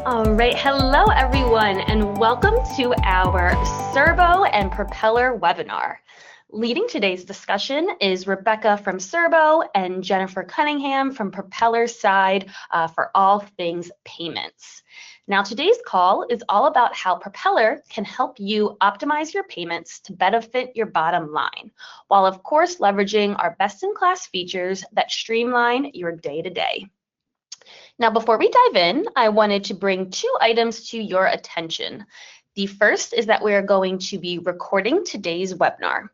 All right, hello everyone, and welcome to our Cerbo and Propelr webinar. Leading today's discussion is Rebecca from Cerbo and Jennifer Cunningham from Propelr's side for all things payments. Now, today's call is all about how Propelr can help you optimize your payments to benefit your bottom line, while of course leveraging our best-in-class features that streamline your day-to-day. Now, before we dive in, I wanted to bring two items to your attention. The first is that we are going to be recording today's webinar.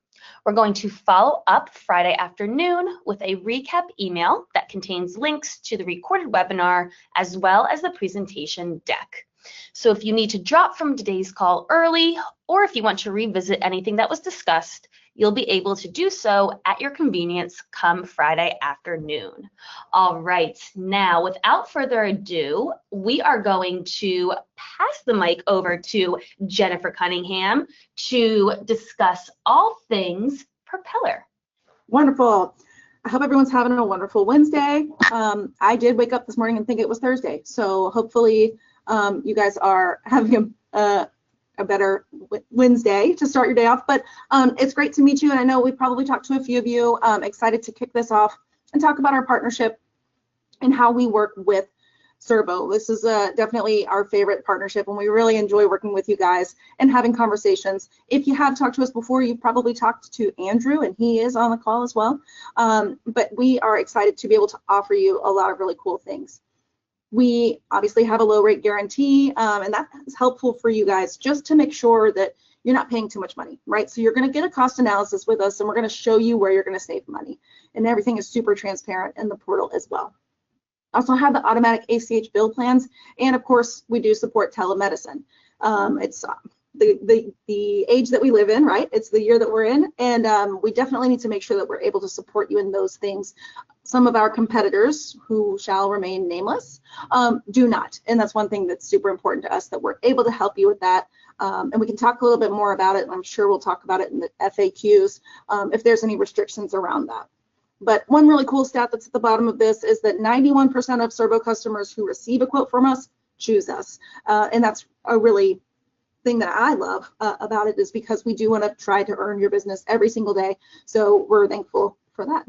We're going to follow up Friday afternoon with a recap email that contains links to the recorded webinar as well as the presentation deck. So if you need to drop from today's call early, or if you want to revisit anything that was discussed, you'll be able to do so at your convenience come Friday afternoon. All right, now without further ado, we are going to pass the mic over to Jennifer Cunningham to discuss all things Propelr. Wonderful. I hope everyone's having a wonderful Wednesday. I did wake up this morning and think it was Thursday, so hopefully you guys are having a better Wednesday to start your day off, but it's great to meet you, and I know we probably talked to a few of you. Excited to kick this off and talk about our partnership and how we work with Cerbo. This is definitely our favorite partnership, and we really enjoy working with you guys and having conversations. If you have talked to us before, you've probably talked to Andrew, and he is on the call as well, but we are excited to be able to offer you a lot of really cool things. We obviously have a low rate guarantee, and that is helpful for you guys just to make sure that you're not paying too much money, right? So you're going to get a cost analysis with us, and we're going to show you where you're going to save money. And everything is super transparent in the portal as well. Also have the automatic ACH bill plans, and of course, we do support telemedicine. It's the age that we live in, right? It's the year that we're in, and we definitely need to make sure that we're able to support you in those things. Some of our competitors, who shall remain nameless, do not, and that's one thing that's super important to us, that we're able to help you with that, and we can talk a little bit more about it, and I'm sure we'll talk about it in the FAQs if there's any restrictions around that. But one really cool stat that's at the bottom of this is that 91% of Cerbo customers who receive a quote from us choose us, and that's a really thing that I love about it, is because we do want to try to earn your business every single day, so we're thankful for that.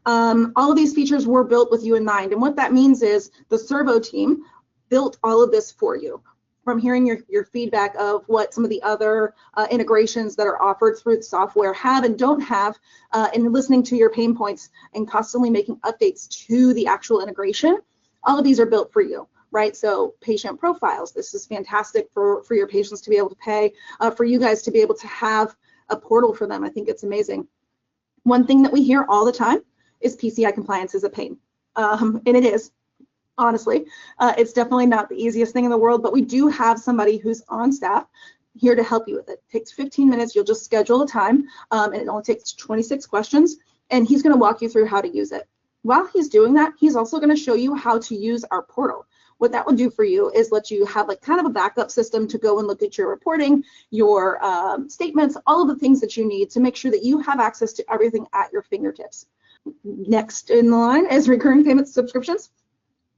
All of these features were built with you in mind, and what that means is the Cerbo team built all of this for you. From hearing your feedback of what some of the other integrations that are offered through the software have and don't have, and listening to your pain points and constantly making updates to the actual integration, all of these are built for you. Right, so patient profiles, this is fantastic for your patients to be able to pay, for you guys to be able to have a portal for them. I think it's amazing. One thing that we hear all the time is PCI compliance is a pain, and it is, honestly. It's definitely not the easiest thing in the world, but we do have somebody who's on staff here to help you with it. It takes 15 minutes, you'll just schedule a time, and it only takes 26 questions, and he's gonna walk you through how to use it. While he's doing that, he's also gonna show you how to use our portal. What that will do for you is let you have like kind of a backup system to go and look at your reporting, your statements, all of the things that you need to make sure that you have access to everything at your fingertips. Next in the line is recurring payment subscriptions.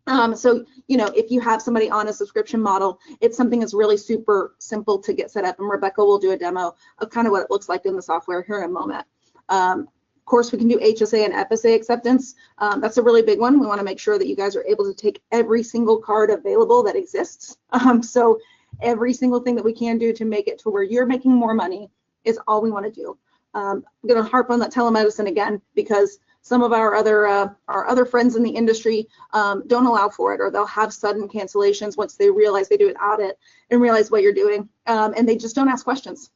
So, you know, if you have somebody on a subscription model, it's something that's really super simple to get set up, and Rebecca will do a demo of kind of what it looks like in the software here in a moment. Of course, we can do HSA and FSA acceptance. That's a really big one. We want to make sure that you guys are able to take every single card available that exists. So every single thing that we can do to make it to where you're making more money is all we want to do. I'm going to harp on that telemedicine again, because some of our other friends in the industry don't allow for it, or they'll have sudden cancellations once they realize they do an audit and realize what you're doing, and they just don't ask questions.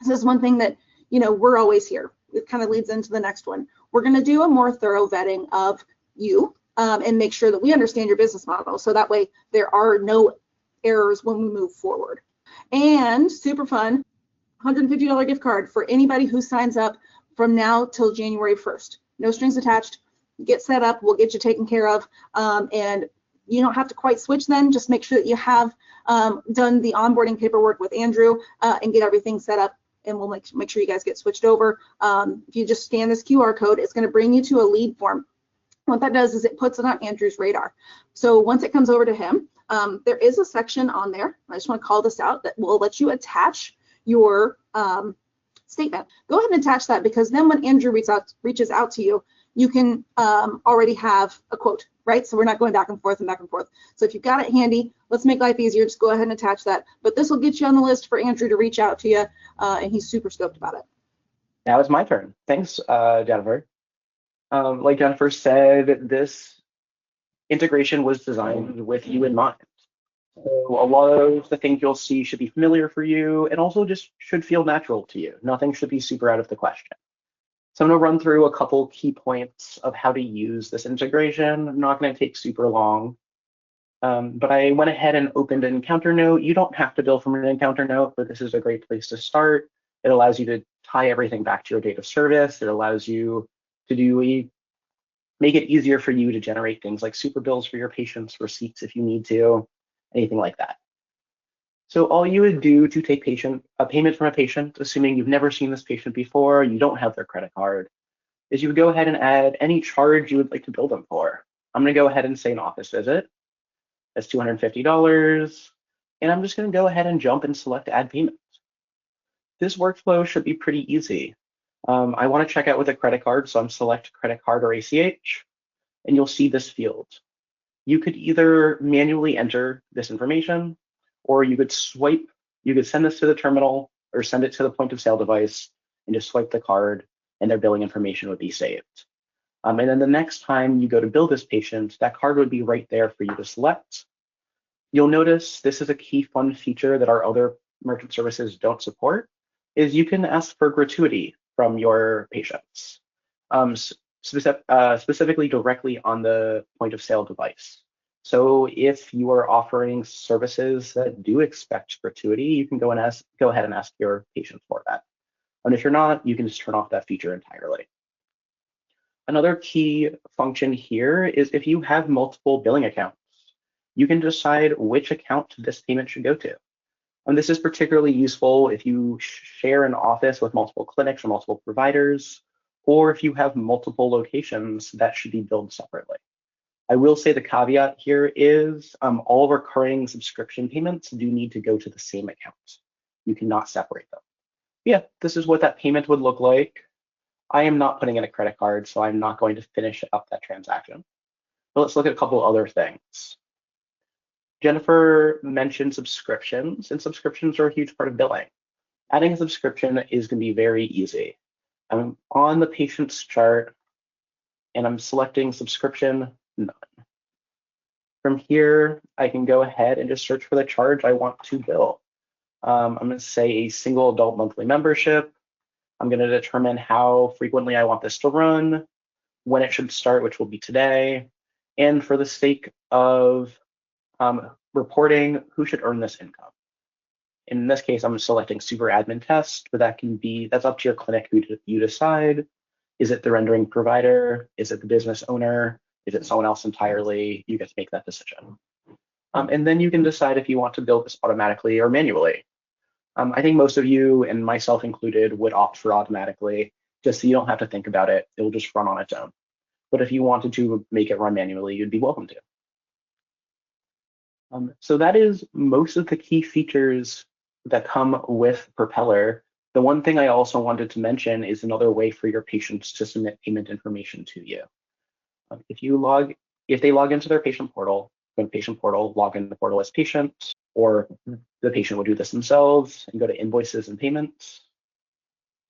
This is one thing that, you know, we're always here. It kind of leads into the next one. We're going to do a more thorough vetting of you and make sure that we understand your business model, so that way there are no errors when we move forward. And super fun, $150 gift card for anybody who signs up from now till January 1st. No strings attached. Get set up, we'll get you taken care of, and you don't have to quite switch then. Just make sure that you have done the onboarding paperwork with Andrew and get everything set up, and we'll make sure you guys get switched over. If you just scan this QR code, it's going to bring you to a lead form. What that does is it puts it on Andrew's radar. So once it comes over to him, there is a section on there, I just want to call this out, that will let you attach your statement. Go ahead and attach that, because then when Andrew reaches out to you, you can already have a quote, right? So we're not going back and forth and back and forth. So if you've got it handy, let's make life easier. Just go ahead and attach that. But this will get you on the list for Andrew to reach out to you, and he's super stoked about it. Now it's my turn. Thanks, Jennifer. Like Jennifer said, this integration was designed with you in mind. So a lot of the things you'll see should be familiar for you, and also just should feel natural to you. Nothing should be super out of the question. So I'm going to run through a couple key points of how to use this integration. I'm not going to take super long, but I went ahead and opened an encounter note. You don't have to build from an encounter note, but this is a great place to start. It allows you to tie everything back to your date of service. It allows you to make it easier for you to generate things like super bills for your patients, receipts if you need to, anything like that. So all you would do to take a payment from a patient, assuming you've never seen this patient before, you don't have their credit card, is you would go ahead and add any charge you would like to bill them for. I'm going to go ahead and say an office visit. That's $250. And I'm just going to go ahead and jump and select add payment. This workflow should be pretty easy. I want to check out with a credit card, so I'm select credit card or ACH, and you'll see this field. You could either manually enter this information, or you could send this to the terminal or send it to the point of sale device and just swipe the card, and their billing information would be saved. And then the next time you go to bill this patient, that card would be right there for you to select. You'll notice this is a key fun feature that our other merchant services don't support, is you can ask for gratuity from your patients, specifically directly on the point of sale device. So if you are offering services that do expect gratuity, you can go ahead and ask your patient for that. And if you're not, you can just turn off that feature entirely. Another key function here is if you have multiple billing accounts, you can decide which account this payment should go to. And this is particularly useful if you share an office with multiple clinics or multiple providers, or if you have multiple locations that should be billed separately. I will say the caveat here is all recurring subscription payments do need to go to the same account. You cannot separate them. Yeah, this is what that payment would look like. I am not putting in a credit card, so I'm not going to finish up that transaction. But let's look at a couple other things. Jennifer mentioned subscriptions, and subscriptions are a huge part of billing. Adding a subscription is going to be very easy. I'm on the patient's chart, and I'm selecting subscription none. From here, I can go ahead and just search for the charge I want to bill. I'm going to say a single adult monthly membership. I'm going to determine how frequently I want this to run, when it should start, which will be today, and for the sake of reporting, who should earn this income. In this case, I'm selecting super admin test, but that's up to your clinic who you decide. Is it the rendering provider? Is it the business owner? Is it someone else entirely? You get to make that decision. And then you can decide if you want to bill this automatically or manually. I think most of you, and myself included, would opt for automatically, just so you don't have to think about it. It will just run on its own. But if you wanted to make it run manually, you'd be welcome to. So that is most of the key features that come with Propelr. The one thing I also wanted to mention is another way for your patients to submit payment information to you. If they log into their patient portal, go to patient portal, log in the portal as patient, or the patient will do this themselves and go to invoices and payments,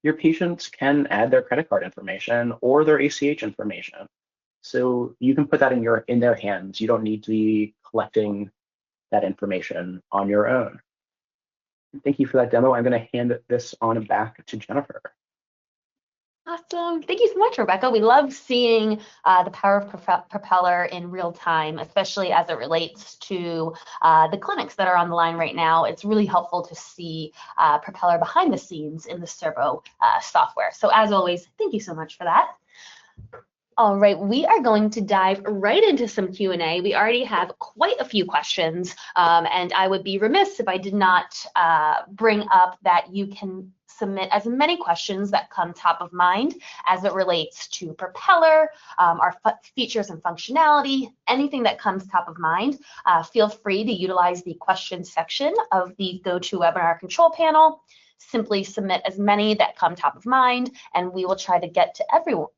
your patients can add their credit card information or their ACH information. So you can put that in their hands. You don't need to be collecting that information on your own. Thank you for that demo. I'm going to hand this on back to Jennifer. Awesome. Thank you so much, Rebecca. We love seeing the power of Propelr in real time, especially as it relates to the clinics that are on the line right now. It's really helpful to see Propelr behind the scenes in the Cerbo software. So as always, thank you so much for that. All right, we are going to dive right into some Q&A. We already have quite a few questions, and I would be remiss if I did not bring up that you can submit as many questions that come top of mind as it relates to Propelr, our features and functionality, anything that comes top of mind. Feel free to utilize the questions section of the GoToWebinar control panel. Simply submit as many that come top of mind, and we will try to get to everyone.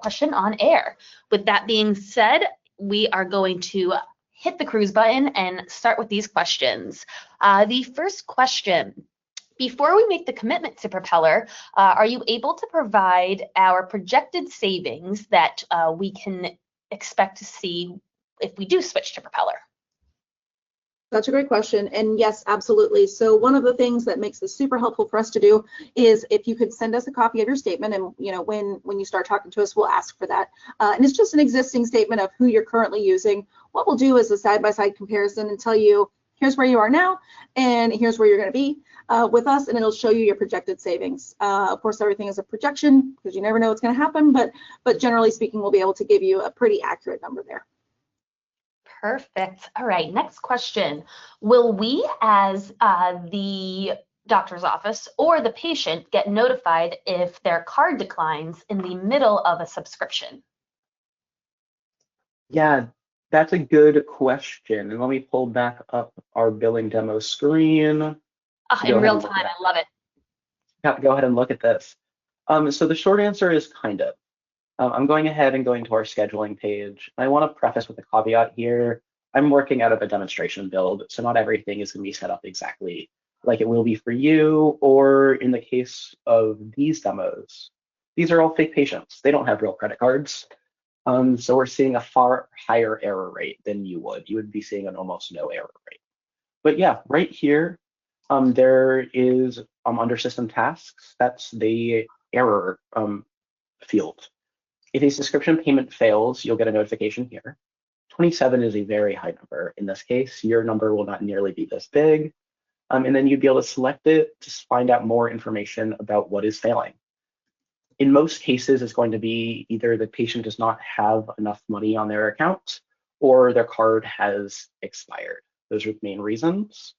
Question on air. With that being said, we are going to hit the cruise button and start with these questions. The first question, before we make the commitment to Propelr, are you able to provide our projected savings that we can expect to see if we do switch to Propelr? That's a great question, and yes, absolutely. So one of the things that makes this super helpful for us to do is if you could send us a copy of your statement, and when you start talking to us, we'll ask for that. And it's just an existing statement of who you're currently using. What we'll do is a side-by-side comparison and tell you, here's where you are now, and here's where you're going to be with us, and it'll show you your projected savings. Of course, everything is a projection because you never know what's going to happen, but generally speaking, we'll be able to give you a pretty accurate number there. Perfect. All right, next question. Will we, as the doctor's office or the patient, get notified if their card declines in the middle of a subscription? Yeah, that's a good question. And let me pull back up our billing demo screen. In real time, I love it. Yeah, go ahead and look at this. So the short answer is kind of. I'm going ahead and going to our scheduling page. I want to preface with a caveat here. I'm working out of a demonstration build, so not everything is going to be set up exactly like it will be for you, or in the case of these demos. These are all fake patients. They don't have real credit cards. So we're seeing a far higher error rate than you would. You would be seeing an almost no error rate. But yeah, right here, there is under system tasks, that's the error field. If a subscription payment fails, you'll get a notification here. 27 is a very high number. In this case, your number will not nearly be this big. And then you'd be able to select it to find out more information about what is failing. In most cases, it's going to be either the patient does not have enough money on their account or their card has expired. Those are the main reasons.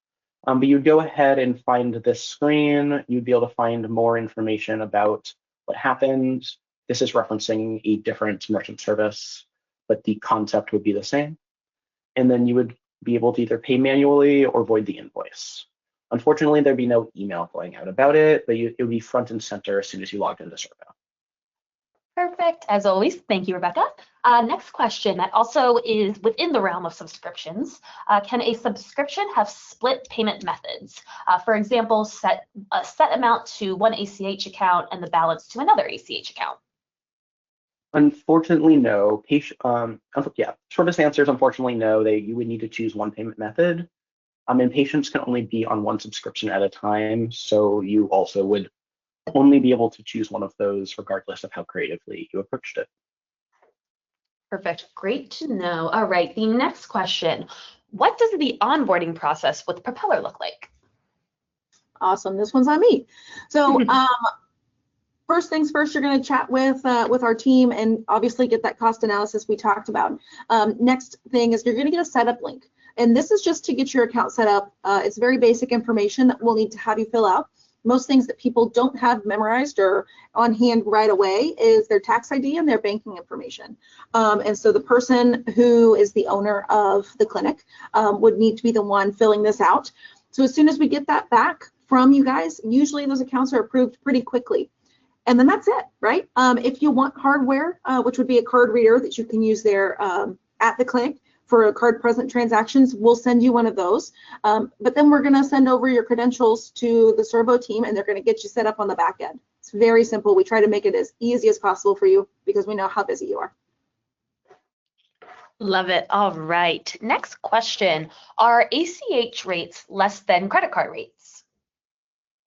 But you'd go ahead and find this screen. You'd be able to find more information about what happened. This is referencing a different merchant service, but the concept would be the same. And then you would be able to either pay manually or void the invoice. Unfortunately, there'd be no email going out about it, but it would be front and center as soon as you logged into Cerbo. Perfect. As always, thank you, Rebecca. Next question that also is within the realm of subscriptions. Can a subscription have split payment methods? For example, set a set amount to one ACH account and the balance to another ACH account? Unfortunately, no. Shortest answer is unfortunately no. You would need to choose one payment method. And patients can only be on one subscription at a time, so you also would only be able to choose one of those regardless of how creatively you approached it. Perfect. Great to know. All right, the next question. What does the onboarding process with Propelr look like? Awesome. This one's on me. So first things first, you're going to chat with our team and obviously get that cost analysis we talked about. Next thing is you're going to get a setup link. And this is just to get your account set up. It's very basic information that we'll need to have you fill out. Most things that people don't have memorized or on hand right away is their tax ID and their banking information. And so the person who is the owner of the clinic would need to be the one filling this out. So as soon as we get that back from you guys, usually those accounts are approved pretty quickly. And then that's it, right? If you want hardware, which would be a card reader that you can use there at the clinic for card present transactions, we'll send you one of those. But then we're gonna send over your credentials to the Cerbo team and they're gonna get you set up on the back end. It's very simple. We try to make it as easy as possible for you because we know how busy you are. Love it. All right. Next question. Are ACH rates less than credit card rates?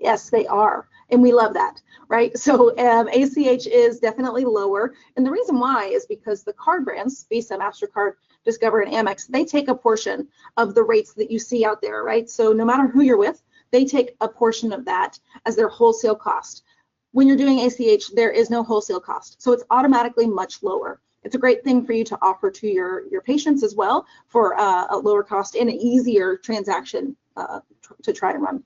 Yes, they are. And we love that, right? So ACH is definitely lower. And the reason why is because the card brands, Visa, MasterCard, Discover, and Amex, they take a portion of the rates that you see out there, right? So no matter who you're with, they take a portion of that as their wholesale cost. When you're doing ACH, there is no wholesale cost. So it's automatically much lower. it's a great thing for you to offer to your patients as well for a lower cost and an easier transaction to try and run.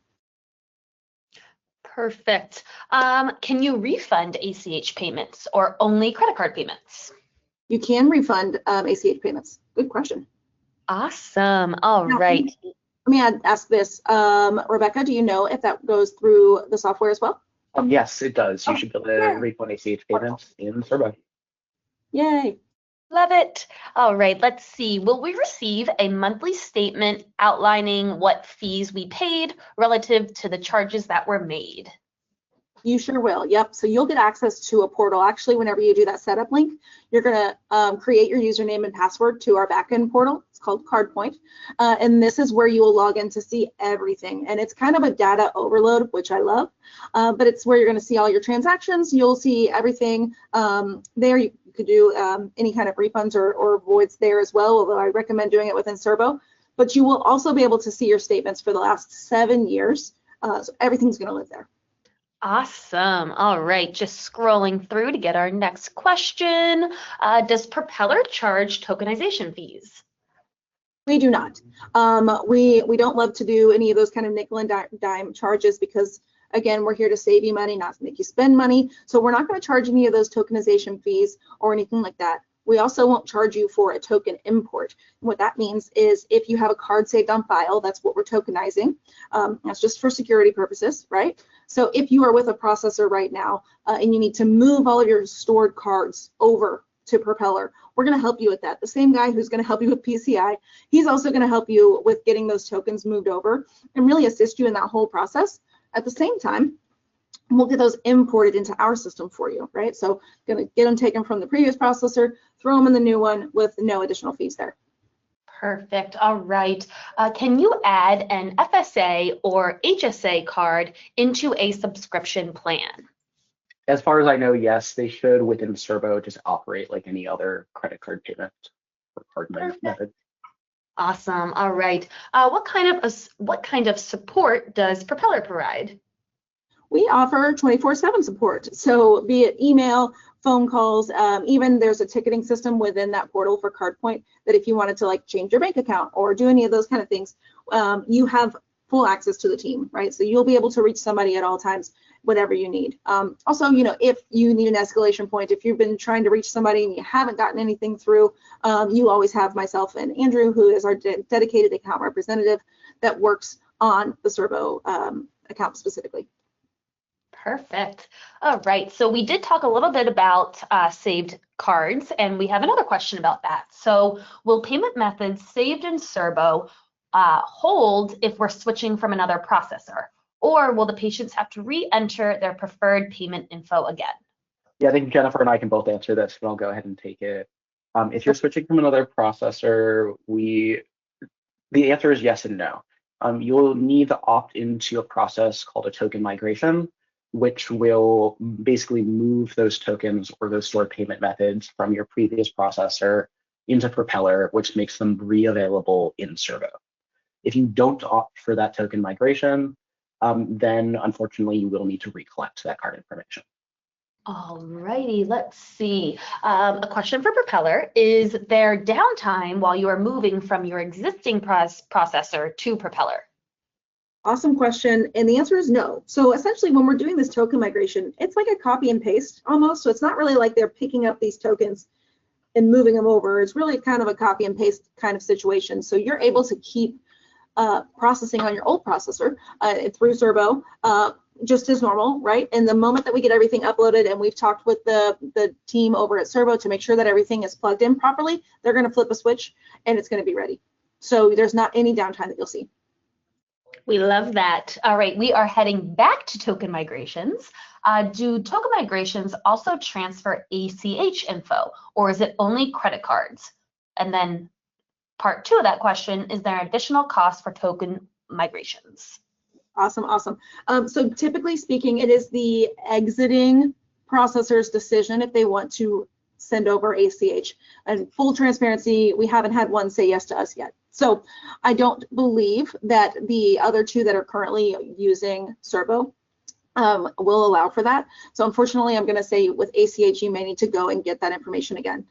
Perfect. Can you refund ACH payments or only credit card payments? You can refund ACH payments. Good question. Awesome. All right. Let me ask this. Rebecca, do you know if that goes through the software as well? Yes, it does. You should be able to refund ACH payments in Cerbo. Yay. Love it. All right, let's see. Will we receive a monthly statement outlining what fees we paid relative to the charges that were made? You sure will. Yep. So you'll get access to a portal. Actually, whenever you do that setup link, you're going to create your username and password to our backend portal. It's called CardPoint. And this is where you will log in to see everything. And it's kind of a data overload, which I love. But it's where you're going to see all your transactions. You'll see everything there. You could do any kind of refunds or voids there as well, although I recommend doing it within Cerbo. But you will also be able to see your statements for the last 7 years. So everything's going to live there. Awesome. All right, just scrolling through to get our next question. Does Propelr charge tokenization fees? We do not. We don't love to do any of those kind of nickel and dime charges because, again, we're here to save you money, not to make you spend money. So we're not going to charge any of those tokenization fees or anything like that. We also won't charge you for a token import. What that means is if you have a card saved on file, that's what we're tokenizing. That's just for security purposes, right? So if you are with a processor right now and you need to move all of your stored cards over to Propelr, we're going to help you with that. The same guy who's going to help you with PCI, he's also going to help you with getting those tokens moved over and really assist you in that whole process. At the same time, we'll get those imported into our system for you, right? So going to get them taken from the previous processor, throw them in the new one with no additional fees there. Perfect. All right. Can you add an FSA or HSA card into a subscription plan? As far as I know, yes, they should within Cerbo just operate like any other credit card payment or card method. Awesome. All right. What kind of support does Propelr provide? We offer 24/7 support. So be it email, phone calls, even there's a ticketing system within that portal for CardPoint that if you wanted to like change your bank account or do any of those kind of things, you have full access to the team, right? So you'll be able to reach somebody at all times, whatever you need. Also, you know, if you need an escalation point, if you've been trying to reach somebody and you haven't gotten anything through, you always have myself and Andrew, who is our dedicated account representative that works on the Cerbo account specifically. Perfect. All right. So we did talk a little bit about saved cards, and we have another question about that. So will payment methods saved in Cerbo hold if we're switching from another processor? Or will the patients have to re-enter their preferred payment info again? Yeah, I think Jennifer and I can both answer this, but I'll go ahead and take it. If you're switching from another processor, the answer is yes and no. You'll need to opt into a process called a token migration, which will basically move those tokens or those stored payment methods from your previous processor into Propelr, which makes them re-available in Cerbo. If you don't opt for that token migration, then unfortunately you will need to recollect that card information. All righty, let's see. A question for Propelr. Is there downtime while you are moving from your existing processor to Propelr? Awesome question, and the answer is no. So essentially when we're doing this token migration, it's like a copy and paste almost. So it's not really like they're picking up these tokens and moving them over. It's really kind of a copy and paste kind of situation. So you're able to keep processing on your old processor through Cerbo just as normal, right? And the moment that we get everything uploaded and we've talked with the team over at Cerbo to make sure that everything is plugged in properly, they're going to flip a switch and it's going to be ready. So there's not any downtime that you'll see. We love that. All right, we are heading back to token migrations. Do token migrations also transfer ACH info, or is it only credit cards? And then part 2 of that question, is there additional cost for token migrations? Awesome. So typically speaking, it is the exiting processor's decision if they want to send over ACH. And full transparency, we haven't had one say yes to us yet. So I don't believe that the other 2 that are currently using Cerbo will allow for that. So unfortunately, I'm going to say with ACH, you may need to go and get that information again.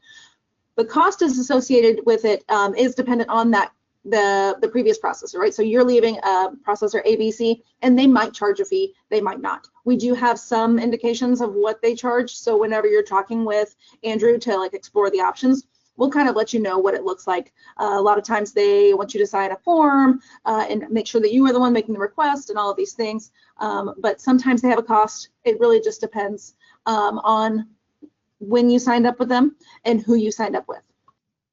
The cost is associated with it is dependent on that the previous processor, right? So you're leaving processor ABC, and they might charge a fee, they might not. We do have some indications of what they charge, so whenever you're talking with Andrew to like explore the options, we'll kind of let you know what it looks like. A lot of times they want you to sign a form and make sure that you are the one making the request and all of these things, but sometimes they have a cost. It really just depends on when you signed up with them and who you signed up with.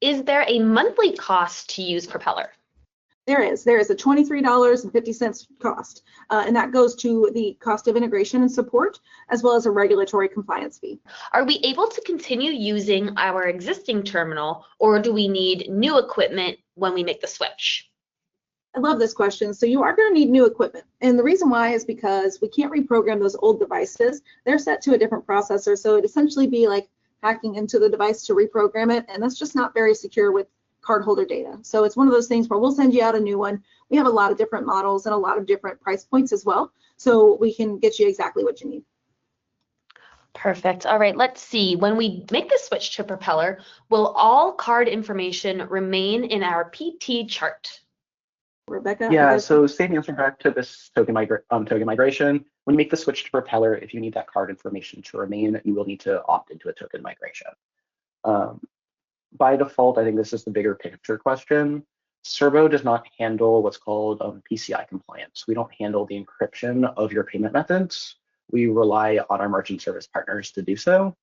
Is there a monthly cost to use Propelr? There is a $23.50 cost, and that goes to the cost of integration and support, as well as a regulatory compliance fee. Are we able to continue using our existing terminal, or do we need new equipment when we make the switch? I love this question. So you are going to need new equipment, and the reason why is because we can't reprogram those old devices. They're set to a different processor, so it'd essentially be like hacking into the device to reprogram it, and that's just not very secure with cardholder data. So it's one of those things where we'll send you out a new one. We have a lot of different models and a lot of different price points as well, so we can get you exactly what you need. Perfect. All right, let's see. When we make the switch to Propelr, will all card information remain in our PT chart? Rebecca? Yeah, so same answer back to this token migration. When you make the switch to Propelr, if you need that card information to remain, you will need to opt into a token migration. By default, I think this is the bigger picture question. Cerbo does not handle what's called PCI compliance. We don't handle the encryption of your payment methods. We rely on our merchant service partners to do so.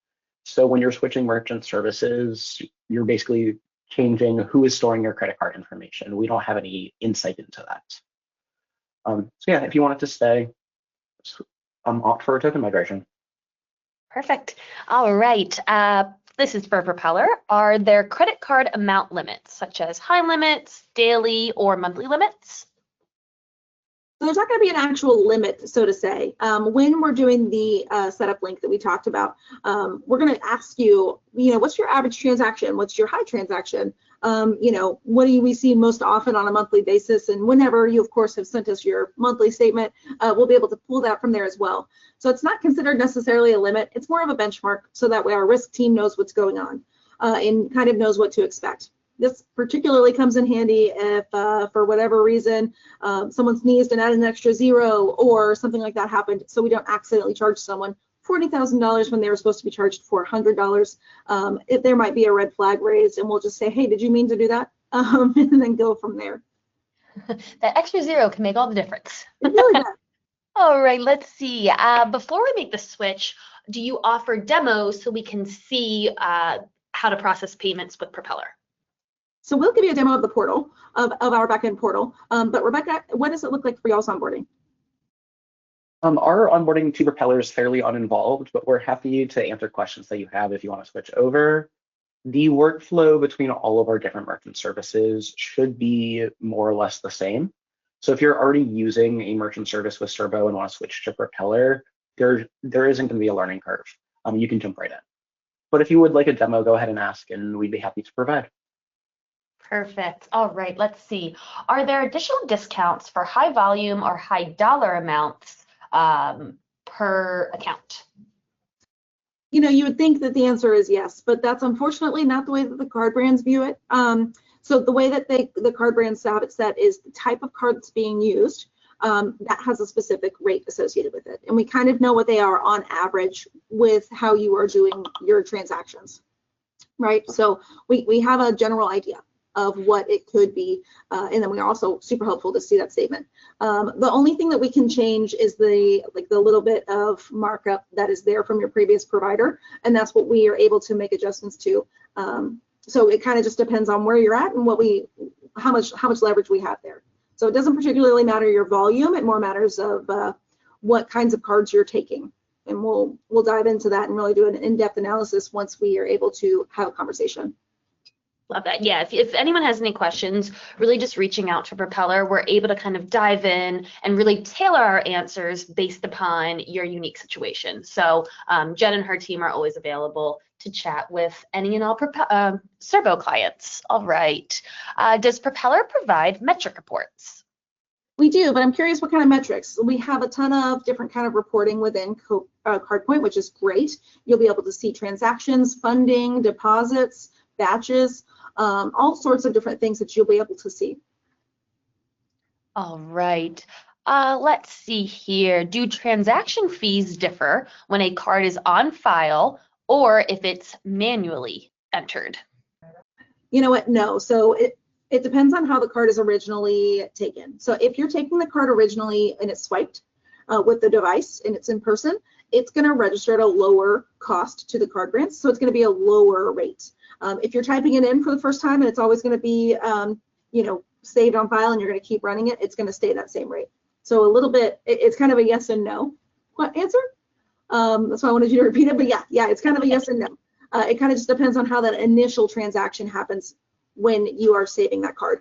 So when you're switching merchant services, you're basically changing who is storing your credit card information. We don't have any insight into that. So yeah, if you want it to stay, opt for a token migration. Perfect. All right. This is for Propelr. Are there credit card amount limits, such as high limits, daily, or monthly limits? So there's not going to be an actual limit, so to say. When we're doing the setup link that we talked about, we're going to ask you, what's your average transaction? What's your high transaction? What do we see most often on a monthly basis? And whenever you, of course, have sent us your monthly statement, we'll be able to pull that from there as well. So it's not considered necessarily a limit. It's more of a benchmark, so that way our risk team knows what's going on and kind of knows what to expect. This particularly comes in handy if, for whatever reason, someone sneezed and added an extra zero or something like that happened, so we don't accidentally charge someone $40,000 when they were supposed to be charged $400. If there might be a red flag raised, and we'll just say, hey, did you mean to do that? And then go from there. That extra zero can make all the difference. It really does. All right, let's see. Before we make the switch, do you offer demos so we can see how to process payments with Propelr? So we'll give you a demo of the portal, of our backend portal. But Rebecca, what does it look like for y'all's onboarding? Our onboarding to Propelr is fairly uninvolved, but we're happy to answer questions that you have if you want to switch over. The workflow between all of our different merchant services should be more or less the same. So if you're already using a merchant service with Cerbo and want to switch to Propelr, there isn't going to be a learning curve. You can jump right in. But if you would like a demo, go ahead and ask, and we'd be happy to provide. Perfect. All right, let's see. Are there additional discounts for high volume or high dollar amounts per account? You would think that the answer is yes, but that's unfortunately not the way that the card brands view it. So the way that the card brands have it set is the type of card that's being used that has a specific rate associated with it. And we kind of know what they are on average with how you are doing your transactions, right? So we have a general idea of what it could be, and then we're also super helpful to see that statement. The only thing that we can change is the little bit of markup that is there from your previous provider, and that's what we are able to make adjustments to. So it kind of just depends on where you're at and how much leverage we have there. So it doesn't particularly matter your volume; it more matters of what kinds of cards you're taking, and we'll dive into that and really do an in-depth analysis once we are able to have a conversation. Love that. Yeah, if anyone has any questions, really just reaching out to Propelr, we're able to kind of dive in and really tailor our answers based upon your unique situation. So Jen and her team are always available to chat with any and all Cerbo clients. All right. Does Propelr provide metric reports? We do, but I'm curious what kind of metrics. We have a ton of different kind of reporting within CardPoint, which is great. You'll be able to see transactions, funding, deposits, batches, all sorts of different things that you'll be able to see. All right. Let's see here. Do transaction fees differ when a card is on file or if it's manually entered? You know what? No. So it depends on how the card is originally taken. So if you're taking the card originally and it's swiped with the device and it's in person, it's going to register at a lower cost to the card grants. So it's going to be a lower rate. If you're typing it in for the first time and it's always going to be, saved on file and you're going to keep running it, it's going to stay that same rate. So a little bit, it's kind of a yes and no answer. That's why I wanted you to repeat it. But yeah, it's kind of a yes and no. It kind of just depends on how that initial transaction happens when you are saving that card.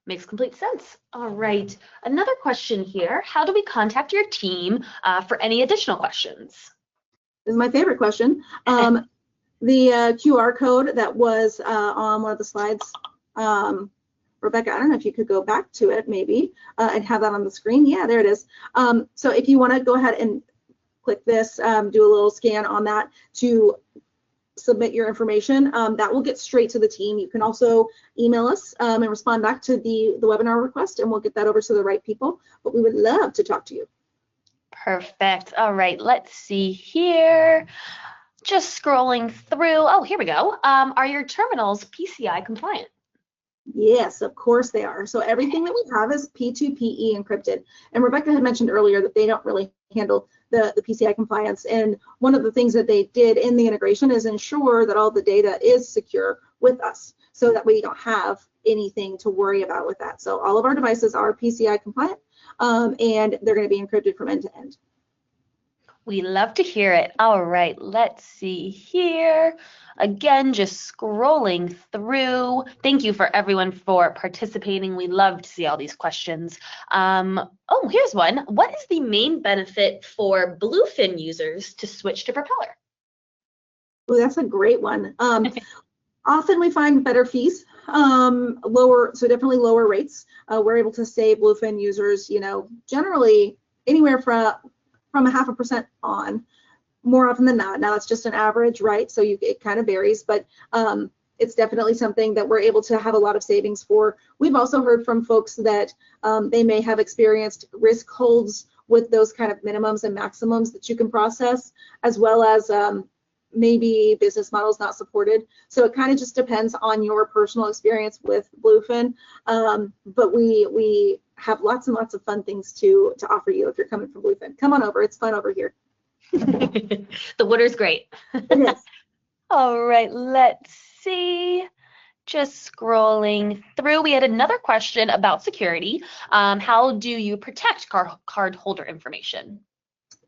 Makes complete sense. All right. Another question here. How do we contact your team for any additional questions? This is my favorite question. The QR code that was on one of the slides, Rebecca, I don't know if you could go back to it maybe and have that on the screen. Yeah, there it is. So if you want to go ahead and click this, do a little scan on that to submit your information, that will get straight to the team. You can also email us and respond back to the webinar request, and we'll get that over to the right people. But we would love to talk to you. Perfect. All right, let's see here. Just scrolling through. Oh, here we go. Are your terminals PCI compliant? Yes, of course they are. So everything that we have is P2PE encrypted. And Rebecca had mentioned earlier that they don't really handle the PCI compliance. And one of the things that they did in the integration is ensure that all the data is secure with us so that we don't have anything to worry about with that. So all of our devices are PCI compliant and they're going to be encrypted from end to end. We love to hear it. All right, let's see here. Again, just scrolling through. Thank you for everyone for participating. We love to see all these questions. Oh, here's one. What is the main benefit for Bluefin users to switch to Propelr? Oh, that's a great one. Often we find better fees, so definitely lower rates. We're able to save Bluefin users, generally anywhere from 0.5% on, more often than not. Now that's just an average, right? So it kind of varies, but it's definitely something that we're able to have a lot of savings for. We've also heard from folks that they may have experienced risk holds with those kind of minimums and maximums that you can process, as well as maybe business models not supported. So it kind of just depends on your personal experience with Bluefin. But we have lots and lots of fun things to offer you if you're coming from Bluefin. Come on over, it's fun over here. The water's great. It is. All right, let's see. Just scrolling through, we had another question about security. How do you protect card holder information?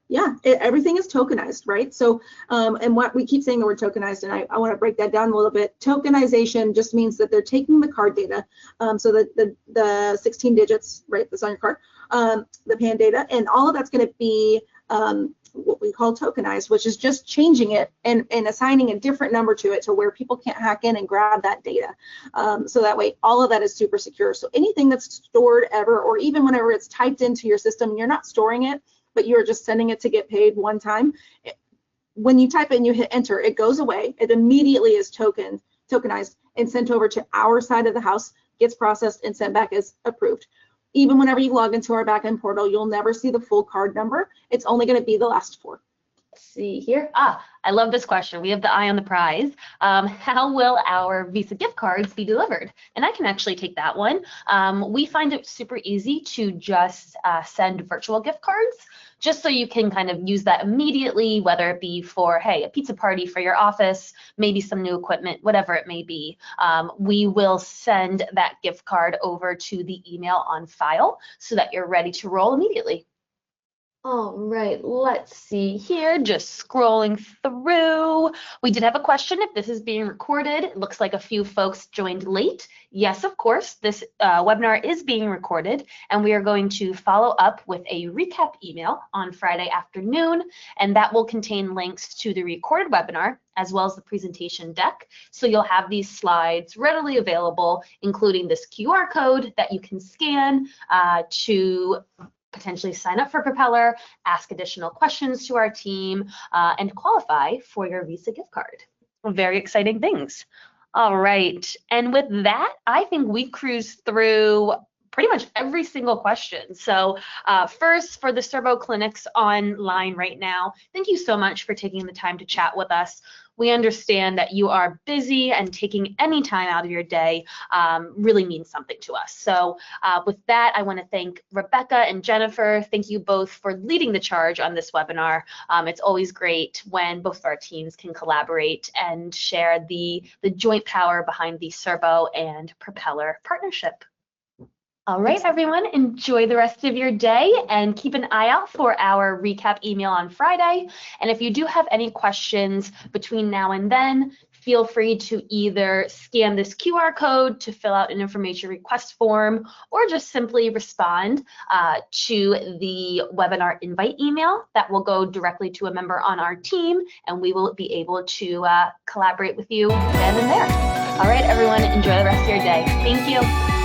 Yeah, everything is tokenized, right? So, and what we keep saying the word tokenized, and I want to break that down a little bit. Tokenization just means that they're taking the card data, so that the 16 digits, right, that's on your card, the PAN data, and all of that's going to be what we call tokenized, which is just changing it and assigning a different number to it to where people can't hack in and grab that data. So that way, all of that is super secure. So anything that's stored ever, or even whenever it's typed into your system, you're not storing it, but you're just sending it to get paid one time. When you type it and you hit enter, it goes away. It immediately is tokenized and sent over to our side of the house, gets processed and sent back as approved. Even whenever you log into our backend portal, you'll never see the full card number. It's only going to be the last four. Let's see here. I love this question. We have the eye on the prize. How will our Visa gift cards be delivered? And I can actually take that one. We find it super easy to just send virtual gift cards, just so you can kind of use that immediately, whether it be for, hey, a pizza party for your office, maybe some new equipment, whatever it may be. We will send that gift card over to the email on file so that you're ready to roll immediately. All right, let's see here, just scrolling through. We did have a question if this is being recorded. It looks like a few folks joined late. Yes, of course, this webinar is being recorded, and we are going to follow up with a recap email on Friday afternoon, and that will contain links to the recorded webinar as well as the presentation deck. So you'll have these slides readily available, including this QR code that you can scan to potentially sign up for Propelr, ask additional questions to our team, and qualify for your Visa gift card. Very exciting things. All right. And with that, I think we cruised through pretty much every single question. So first, for the Cerbo clinics online right now, thank you so much for taking the time to chat with us. We understand that you are busy, and taking any time out of your day really means something to us. So with that, I want to thank Rebecca and Jennifer. Thank you both for leading the charge on this webinar. It's always great when both of our teams can collaborate and share the joint power behind the Cerbo and Propelr partnership. All right, everyone, enjoy the rest of your day and keep an eye out for our recap email on Friday. And if you do have any questions between now and then, feel free to either scan this QR code to fill out an information request form, or just simply respond to the webinar invite email that will go directly to a member on our team, and we will be able to collaborate with you then and there. All right, everyone, enjoy the rest of your day. Thank you.